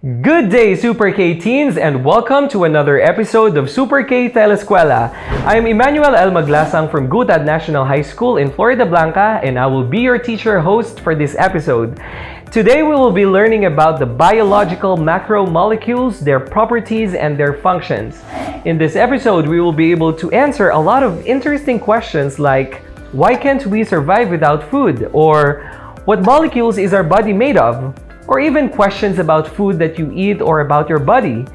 Good day, Super K teens, and welcome to another episode of Super K Telescuela. I'm Emmanuel L. Maglasang from Gutad National High School in Florida Blanca, and I will be your teacher host for this episode. Today, we will be learning about the biological macromolecules, their properties, and their functions. In this episode, we will be able to answer a lot of interesting questions like, why can't we survive without food? Or, what molecules is our body made of? Or even questions about food that you eat or about your body.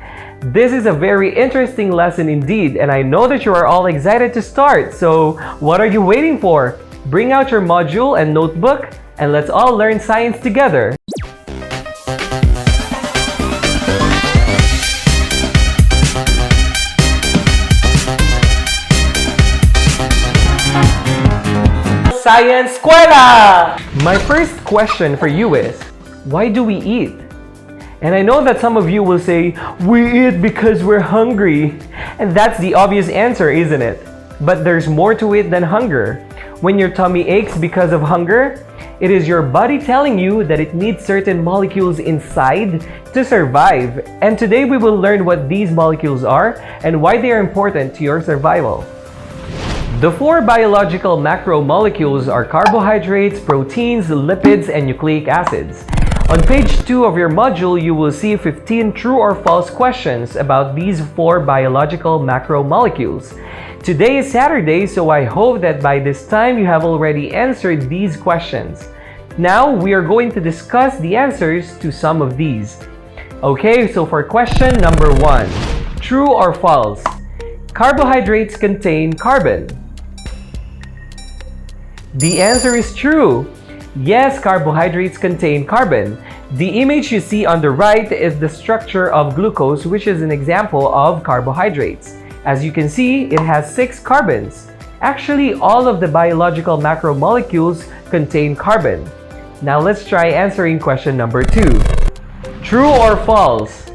This is a very interesting lesson indeed, and I know that you are all excited to start. So, what are you waiting for? Bring out your module and notebook, and let's all learn science together. Science Escuela! My first question for you is, why do we eat? And I know that some of you will say, we eat because we're hungry. And that's the obvious answer, isn't it? But there's more to it than hunger. When your tummy aches because of hunger, it is your body telling you that it needs certain molecules inside to survive. And today we will learn what these molecules are and why they are important to your survival. The four biological macromolecules are carbohydrates, proteins, lipids, and nucleic acids. On page 2 of your module, you will see 15 true or false questions about these four biological macromolecules. Today is Saturday, so I hope that by this time you have already answered these questions. Now, we are going to discuss the answers to some of these. Okay, so for question number 1, true or false? Carbohydrates contain carbon. The answer is true. Yes, carbohydrates contain carbon. The image you see on the right is the structure of glucose, which is an example of carbohydrates. As you can see, it has 6 carbons. Actually, all of the biological macromolecules contain carbon. Now let's try answering question number 2. True or false?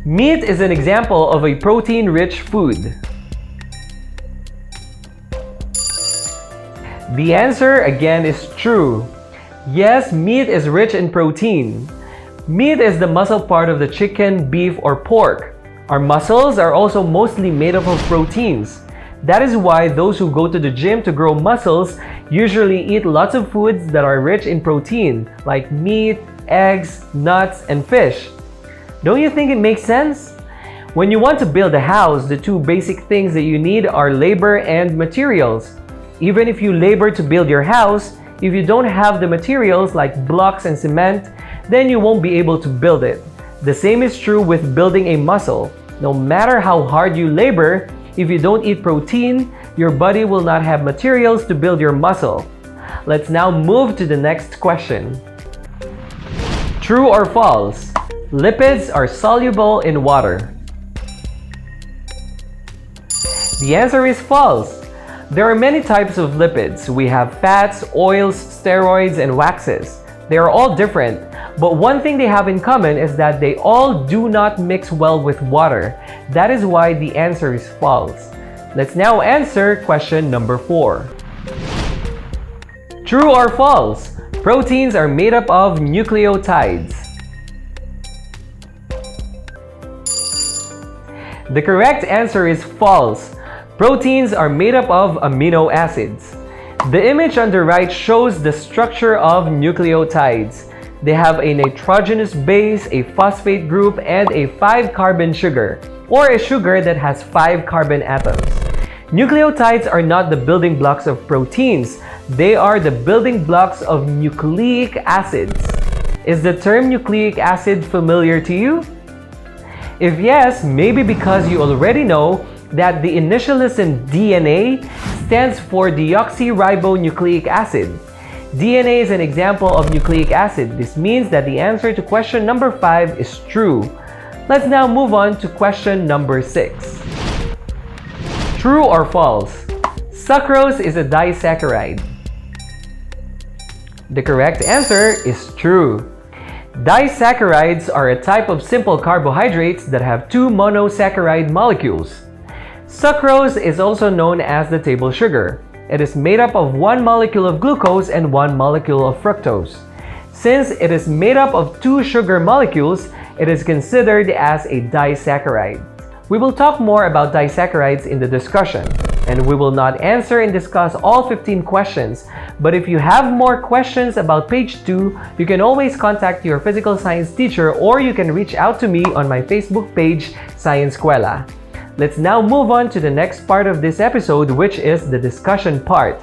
Meat is an example of a protein-rich food. The answer again is true. Yes, meat is rich in protein. Meat is the muscle part of the chicken, beef, or pork. Our muscles are also mostly made up of proteins. That is why those who go to the gym to grow muscles usually eat lots of foods that are rich in protein, like meat, eggs, nuts, and fish. Don't you think it makes sense? When you want to build a house, the two basic things that you need are labor and materials. Even if you labor to build your house, if you don't have the materials like blocks and cement, then you won't be able to build it. The same is true with building a muscle. No matter how hard you labor, if you don't eat protein, your body will not have materials to build your muscle. Let's now move to the next question. True or false? Lipids are soluble in water. The answer is false. There are many types of lipids. We have fats, oils, steroids, and waxes. They are all different, but one thing they have in common is that they all do not mix well with water. That is why the answer is false. Let's now answer question number 4. True or false? Proteins are made up of nucleotides. The correct answer is false. Proteins are made up of amino acids. The image on the right shows the structure of nucleotides. They have a nitrogenous base, a phosphate group, and a 5-carbon sugar, or a sugar that has 5 carbon atoms. Nucleotides are not the building blocks of proteins. They are the building blocks of nucleic acids. Is the term nucleic acid familiar to you? If yes, maybe because you already know that the initials in DNA stands for deoxyribonucleic acid. DNA is an example of nucleic acid. This means that the answer to question number 5 is true. Let's now move on to question number 6. True or false? Sucrose is a disaccharide. The correct answer is true. Disaccharides are a type of simple carbohydrates that have 2 monosaccharide molecules. Sucrose is also known as the table sugar. It is made up of 1 molecule of glucose and 1 molecule of fructose. Since it is made up of 2 sugar molecules, It is considered as a disaccharide. We will talk more about disaccharides in the discussion, and we will not answer and discuss all 15 questions. But if you have more questions about page 2, you can always contact your physical science teacher, or you can reach out to me on my Facebook page, Science Escuela. Let's now move on to the next part of this episode, which is the discussion part.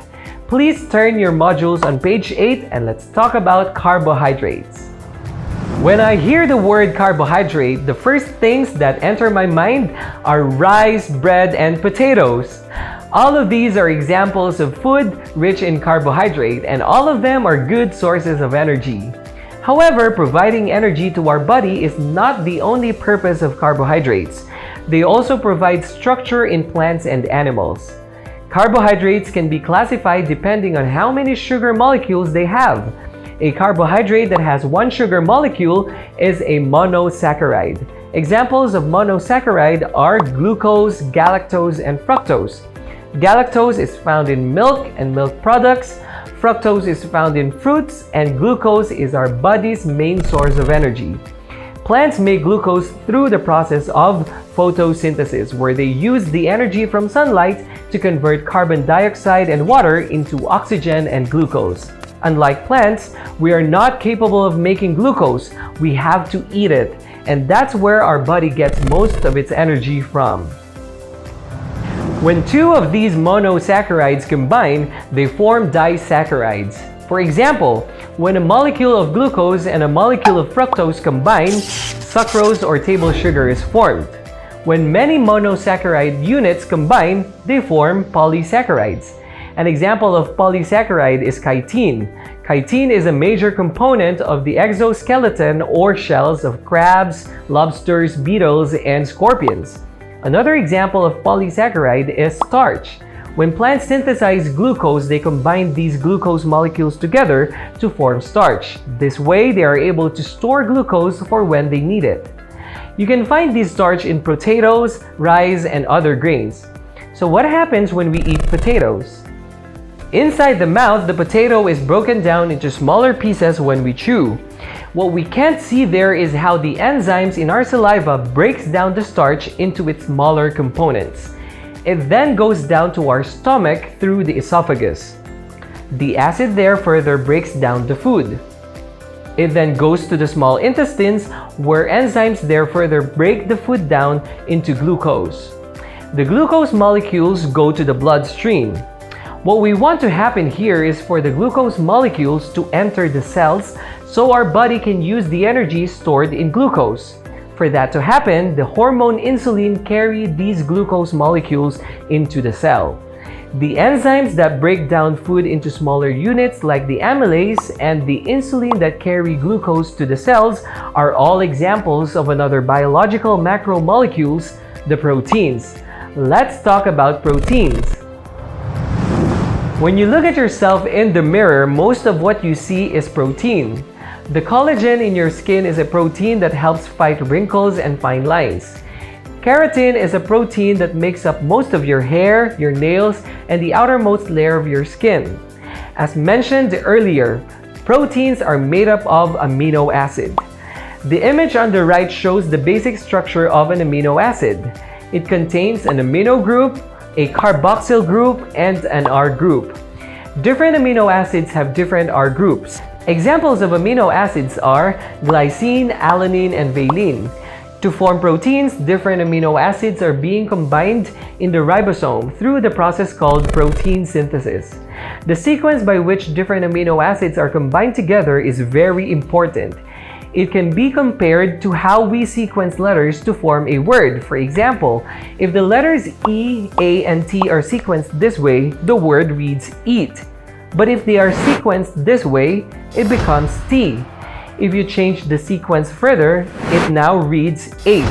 Please turn your modules on page 8 and let's talk about carbohydrates. When I hear the word carbohydrate, the first things that enter my mind are rice, bread, and potatoes. All of these are examples of food rich in carbohydrate, and all of them are good sources of energy. However, providing energy to our body is not the only purpose of carbohydrates. They also provide structure in plants and animals. Carbohydrates can be classified depending on how many sugar molecules they have. A carbohydrate that has one sugar molecule is a monosaccharide. Examples of monosaccharide are glucose, galactose, and fructose. Galactose is found in milk and milk products, fructose is found in fruits, and glucose is our body's main source of energy. Plants make glucose through the process of photosynthesis, where they use the energy from sunlight to convert carbon dioxide and water into oxygen and glucose. Unlike plants, we are not capable of making glucose. We have to eat it, and that's where our body gets most of its energy from. When two of these monosaccharides combine, they form disaccharides. For example, when a molecule of glucose and a molecule of fructose combine, sucrose or table sugar is formed. When many monosaccharide units combine, they form polysaccharides. An example of polysaccharide is chitin. Chitin is a major component of the exoskeleton or shells of crabs, lobsters, beetles, and scorpions. Another example of polysaccharide is starch. When plants synthesize glucose, they combine these glucose molecules together to form starch. This way, they are able to store glucose for when they need it. You can find this starch in potatoes, rice, and other grains. So what happens when we eat potatoes? Inside the mouth, the potato is broken down into smaller pieces when we chew. What we can't see there is how the enzymes in our saliva breaks down the starch into its smaller components. It then goes down to our stomach through the esophagus. The acid there further breaks down the food. It then goes to the small intestines, where enzymes there further break the food down into glucose. The glucose molecules go to the bloodstream. What we want to happen here is for the glucose molecules to enter the cells so our body can use the energy stored in glucose. For that to happen, the hormone insulin carries these glucose molecules into the cell. The enzymes that break down food into smaller units, like the amylase and the insulin that carry glucose to the cells, are all examples of another biological macromolecules, the proteins. Let's talk about proteins. When you look at yourself in the mirror, most of what you see is protein. The collagen in your skin is a protein that helps fight wrinkles and fine lines. Keratin is a protein that makes up most of your hair, your nails, and the outermost layer of your skin. As mentioned earlier, proteins are made up of amino acid. The image on the right shows the basic structure of an amino acid. It contains an amino group, a carboxyl group, and an R group. Different amino acids have different R groups. Examples of amino acids are glycine, alanine, and valine. To form proteins, different amino acids are being combined in the ribosome through the process called protein synthesis. The sequence by which different amino acids are combined together is very important. It can be compared to how we sequence letters to form a word. For example, if the letters E, A, and T are sequenced this way, the word reads eat. But if they are sequenced this way, it becomes T. If you change the sequence further, it now reads ate.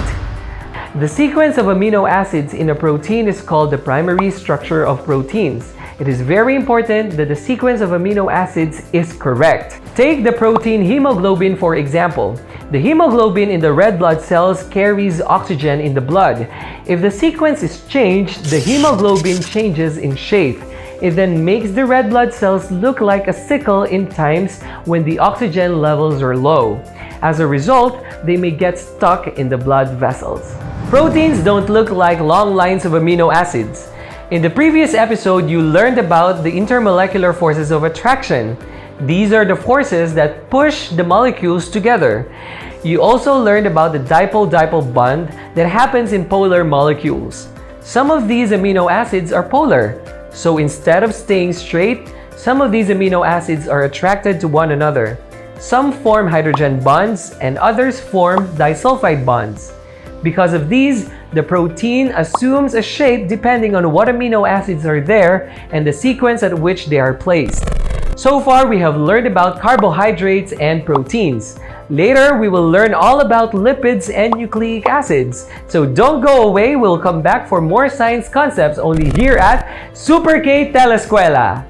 The sequence of amino acids in a protein is called the primary structure of proteins. It is very important that the sequence of amino acids is correct. Take the protein hemoglobin for example. The hemoglobin in the red blood cells carries oxygen in the blood. If the sequence is changed, the hemoglobin changes in shape. It then makes the red blood cells look like a sickle in times when the oxygen levels are low. As a result, they may get stuck in the blood vessels. Proteins don't look like long lines of amino acids. In the previous episode, you learned about the intermolecular forces of attraction. These are the forces that push the molecules together. You also learned about the dipole-dipole bond that happens in polar molecules. Some of these amino acids are polar, so instead of staying straight, some of these amino acids are attracted to one another. Some form hydrogen bonds and others form disulfide bonds. Because of these, the protein assumes a shape depending on what amino acids are there and the sequence at which they are placed. So far, we have learned about carbohydrates and proteins. Later, we will learn all about lipids and nucleic acids. So don't go away, we'll come back for more science concepts only here at Super K Telescuela.